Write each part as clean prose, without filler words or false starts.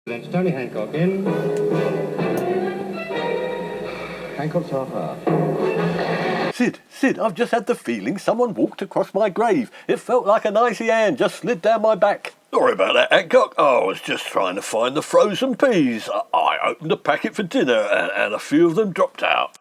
That's Tony Hancock in. Hancock's half-hour. Sid, I've just had the feeling someone walked across my grave. It felt like an icy hand just slid down my back. Sorry about that, Hancock. I was just trying to find the frozen peas. I opened a packet for dinner and a few of them dropped out.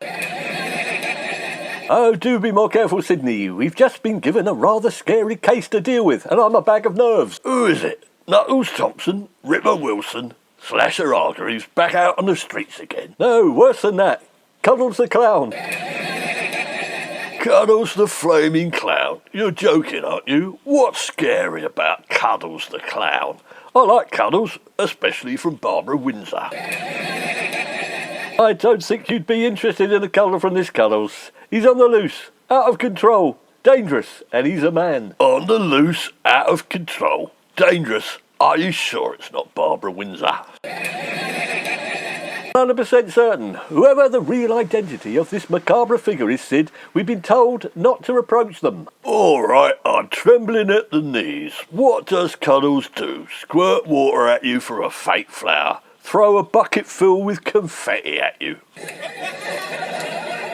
Oh, do be more careful, Sydney. We've just been given a rather scary case to deal with, and I'm a bag of nerves. Who is it? Knuckles Thompson, Ripper Wilson, Slasher Hargreaves back out on the streets again? No, worse than that. Cuddles the clown. Cuddles the flaming clown? You're joking, aren't you? What's scary about Cuddles the clown? I like Cuddles, especially from Barbara Windsor. I don't think you'd be interested in a cuddle from this Cuddles. He's on the loose, out of control, dangerous, and he's a man. On the loose, out of control, dangerous. Are you sure it's not Barbara Windsor? 100% certain. Whoever the real identity of this macabre figure is, Sid, we've been told not to approach them. All right, I'm trembling at the knees. What does Cuddles do? Squirt water at you for a fake flower? Throw a bucket filled with confetti at you?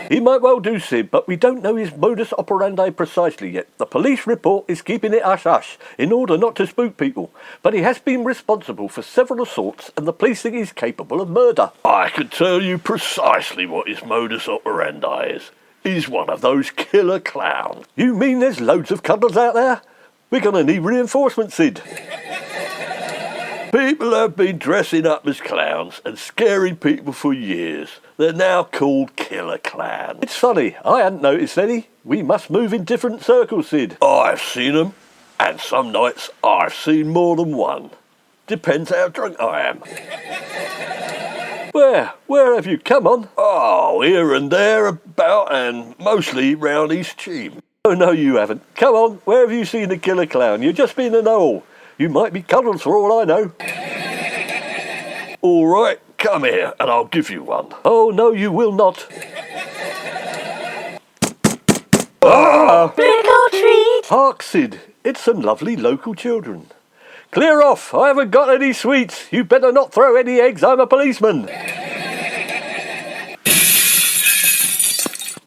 He might well do, Sid, but we don't know his modus operandi precisely yet. The police report is keeping it hush-hush in order not to spook people. But he has been responsible for several assaults and the police think he's capable of murder. I can tell you precisely what his modus operandi is. He's one of those killer clowns. You mean there's loads of Cuddles out there? We're going to need reinforcements, Sid. People have been dressing up as clowns and scaring people for years. They're now called killer clowns. It's funny, I hadn't noticed any. We must move in different circles, Sid. I've seen them, and some nights I've seen more than one. Depends how drunk I am. Where have you come on? Oh, here and there about, and mostly round East Cheam. Oh, no, you haven't. Come on, where have you seen a killer clown? You've just been a know-all. You might be Cuddles for all I know. All right, come here and I'll give you one. Oh, no, you will not. Trick or treat! Hark, Sid, it's some lovely local children. Clear off, I haven't got any sweets. You better not throw any eggs, I'm a policeman.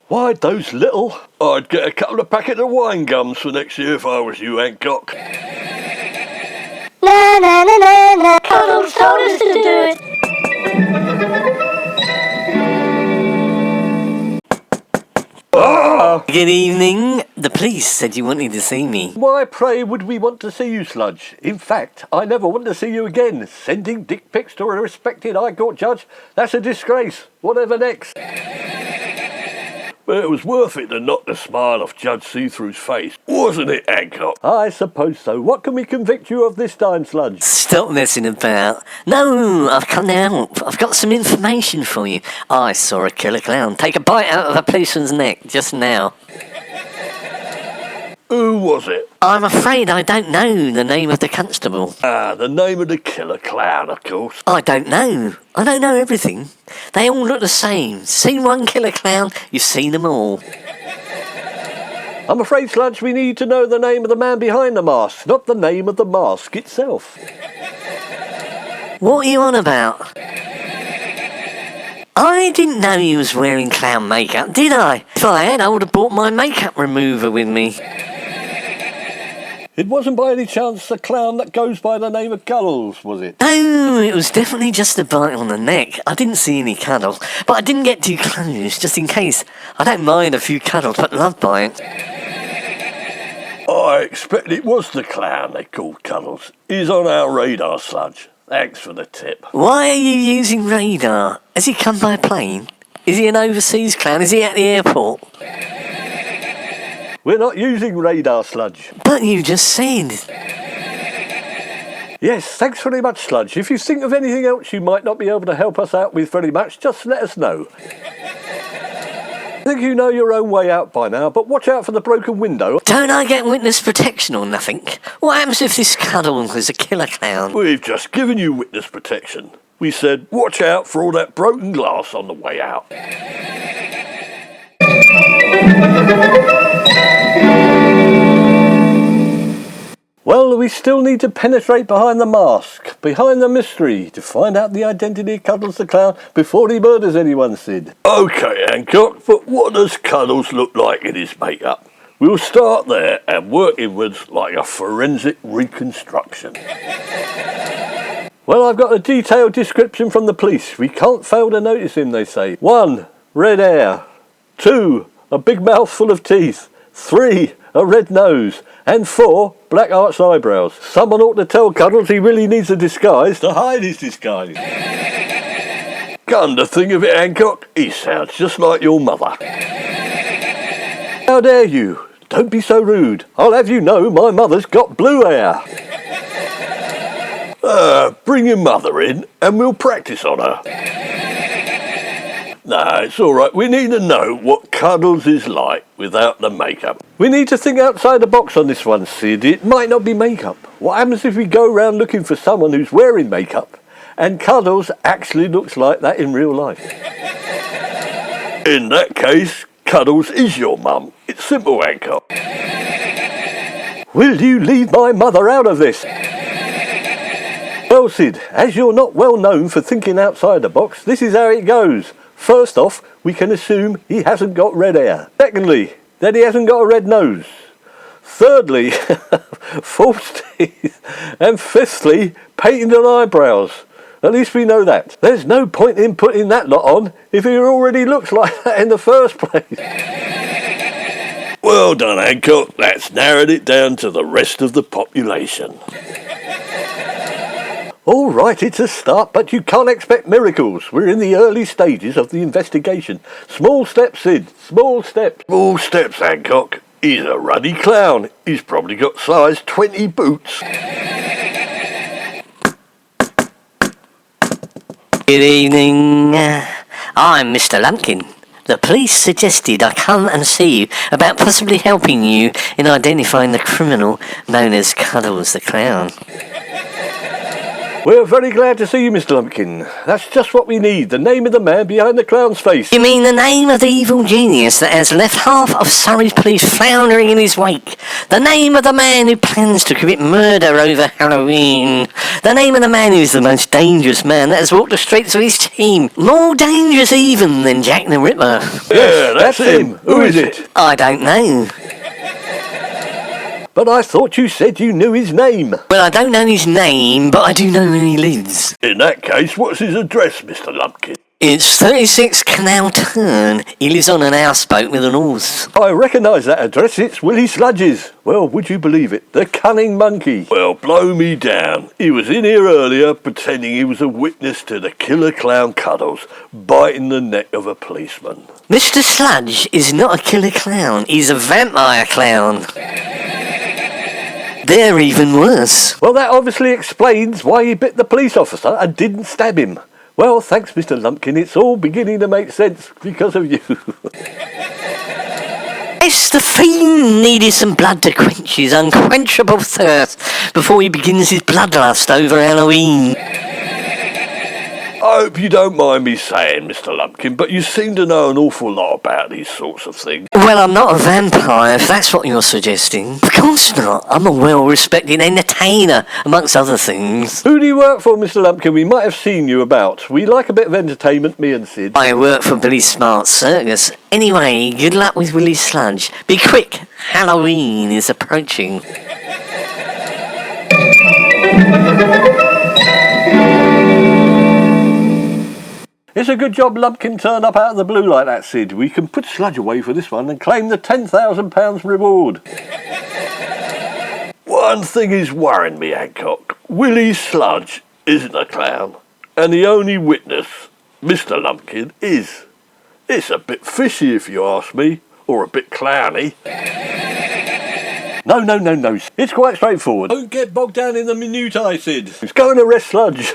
Why, those little... I'd get a couple of packets of wine gums for next year if I was you, Hancock. Na na na na na, Cuddles told us to do it. Good evening. The police said you wanted to see me. Why, pray, would we want to see you, Sludge? In fact, I never want to see you again. Sending dick pics to a respected High Court judge, that's a disgrace. Whatever next? But it was worth it to knock the smile off Judge See-Through's face, wasn't it, Hancock? I suppose so. What can we convict you of this time, Sludge? Stop messing about. No, I've come to help. I've got some information for you. I saw a killer clown take a bite out of a policeman's neck just now. Who was it? I'm afraid I don't know the name of the constable. The name of the killer clown, of course. I don't know. I don't know everything. They all look the same. Seen one killer clown, you've seen them all. I'm afraid, Sludge, we need to know the name of the man behind the mask, not the name of the mask itself. What are you on about? I didn't know he was wearing clown makeup, did I? If I had, I would have brought my makeup remover with me. It wasn't by any chance the clown that goes by the name of Cuddles, was it? No, it was definitely just a bite on the neck. I didn't see any cuddles, but I didn't get too close, just in case. I don't mind a few cuddles, but love bites. I expect it was the clown they called Cuddles. He's on our radar, Sludge. Thanks for the tip. Why are you using radar? Has he come by plane? Is he an overseas clown? Is he at the airport? We're not using radar, Sludge. But you just said. Yes, thanks very much, Sludge. If you think of anything else you might not be able to help us out with very much, just let us know. I think you know your own way out by now, but watch out for the broken window. Don't I get witness protection or nothing? What happens if this cuddle was a killer clown? We've just given you witness protection. We said, watch out for all that broken glass on the way out. Well, we still need to penetrate behind the mask, behind the mystery, to find out the identity of Cuddles the Clown before he murders anyone, Sid. OK, Hancock, but what does Cuddles look like in his makeup? We'll start there and work inwards like a forensic reconstruction. Well, I've got a detailed description from the police. We can't fail to notice him, they say. 1, red hair. 2, a big mouth full of teeth. 3, a red nose. And 4, black arched eyebrows. Someone ought to tell Cuddles he really needs a disguise to hide his disguise. Come to think of it, Hancock, he sounds just like your mother. How dare you? Don't be so rude. I'll have you know my mother's got blue hair. Bring your mother in and we'll practice on her. No, it's all right. We need to know what Cuddles is like without the makeup. We need to think outside the box on this one, Sid. It might not be makeup. What happens if we go around looking for someone who's wearing makeup and Cuddles actually looks like that in real life? In that case, Cuddles is your mum. It's simple, Hancock. Will you leave my mother out of this? Well, Sid, as you're not well known for thinking outside the box, this is how it goes. First off, we can assume he hasn't got red hair. Secondly, that he hasn't got a red nose. Thirdly, false teeth. And fifthly, painted on eyebrows. At least we know that. There's no point in putting that lot on if he already looks like that in the first place. Well done, Hancock. That's narrowed it down to the rest of the population. All right, it's a start, but you can't expect miracles. We're in the early stages of the investigation. Small steps, Sid. Small steps. Small steps, Hancock. He's a ruddy clown. He's probably got size 20 boots. Good evening. I'm Mr. Lumpkin. The police suggested I come and see you about possibly helping you in identifying the criminal known as Cuddles the Clown. We're very glad to see you, Mr. Lumpkin. That's just what we need, the name of the man behind the clown's face. You mean the name of the evil genius that has left half of Surrey's police floundering in his wake? The name of the man who plans to commit murder over Halloween? The name of the man who's the most dangerous man that has walked the streets of his team? More dangerous even than Jack the Ripper. Yeah, that's him. Who is it? I don't know. But I thought you said you knew his name. Well, I don't know his name, but I do know where he lives. In that case, what's his address, Mr. Lumpkin? It's 36 Canal Turn. He lives on an houseboat with an horse. I recognise that address. It's Willie Sludge's. Well, would you believe it? The cunning monkey. Well, blow me down. He was in here earlier pretending he was a witness to the killer clown Cuddles biting the neck of a policeman. Mr. Sludge is not a killer clown. He's a vampire clown. They're even worse. Well, that obviously explains why he bit the police officer and didn't stab him. Well, thanks, Mr. Lumpkin. It's all beginning to make sense because of you. Yes, the fiend needed some blood to quench his unquenchable thirst before he begins his bloodlust over Halloween. I hope you don't mind me saying, Mr. Lumpkin, but you seem to know an awful lot about these sorts of things. Well, I'm not a vampire, if that's what you're suggesting. Of course not. I'm a well-respected entertainer, amongst other things. Who do you work for, Mr. Lumpkin? We might have seen you about. We like a bit of entertainment, me and Sid. I work for Billy Smart's circus. Anyway, good luck with Willie Sludge. Be quick, Halloween is approaching. It's a good job Lumpkin turned up out of the blue like that, Sid. We can put Sludge away for this one and claim the £10,000 reward. One thing is worrying me, Hancock. Willie Sludge isn't a clown, and the only witness, Mr. Lumpkin, is. It's a bit fishy if you ask me, or a bit clowny. No. It's quite straightforward. Don't get bogged down in the minutiae, Sid. Let's go and arrest Sludge.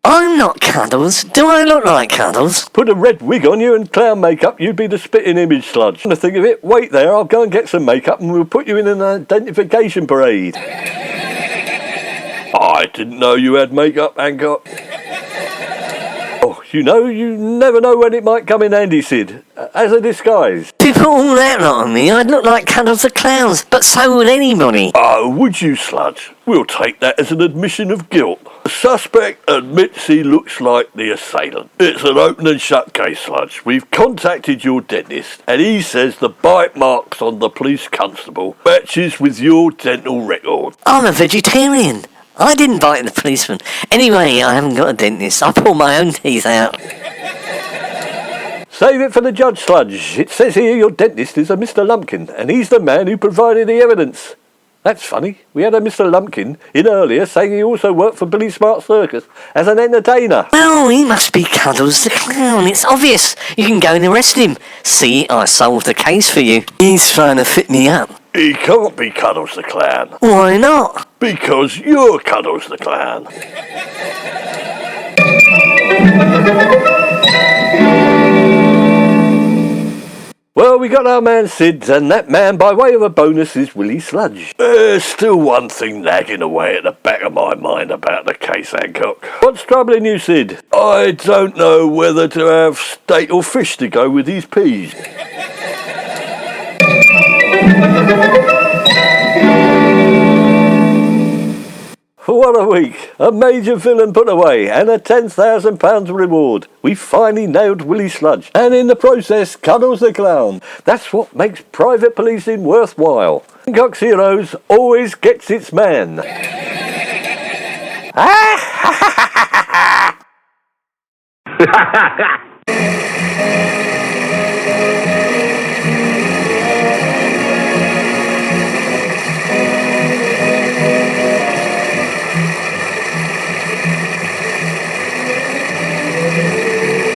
I'm not Cuddles. Do I look like Cuddles? Put a red wig on you and clown makeup, you'd be the spitting image, Sludge. Come to think of it, wait there, I'll go and get some makeup and we'll put you in an identification parade. I didn't know you had makeup, Hancock. Oh, You know, you never know when it might come in handy, Sid. As a disguise. If you put all that lot on me, I'd look like Cuddles the Clown, but so would anybody. Oh, would you, Sludge? We'll take that as an admission of guilt. The suspect admits he looks like the assailant. It's an open and shut case, Sludge. We've contacted your dentist, and he says the bite marks on the police constable matches with your dental record. I'm a vegetarian. I didn't bite the policeman. Anyway, I haven't got a dentist. I pull my own teeth out. Save it for the judge, Sludge. It says here your dentist is a Mr. Lumpkin, and he's the man who provided the evidence. That's funny. We had a Mr. Lumpkin in earlier saying he also worked for Billy Smart's circus as an entertainer. Well, he must be Cuddles the Clown. It's obvious. You can go and arrest him. See, I solved the case for you. He's trying to fit me up. He can't be Cuddles the Clown. Why not? Because you're Cuddles the Clown. Well, we got our man Sid, and that man, by way of a bonus, is Willie Sludge. There's still one thing nagging away at the back of my mind about the case, Hancock. What's troubling you, Sid? I don't know whether to have steak or fish to go with these peas. What a week. A major villain put away and a £10,000 reward. We finally nailed Willie Sludge. And in the process, Cuddles the Clown. That's what makes private policing worthwhile. Hancock's Heroes always gets its man. Ah!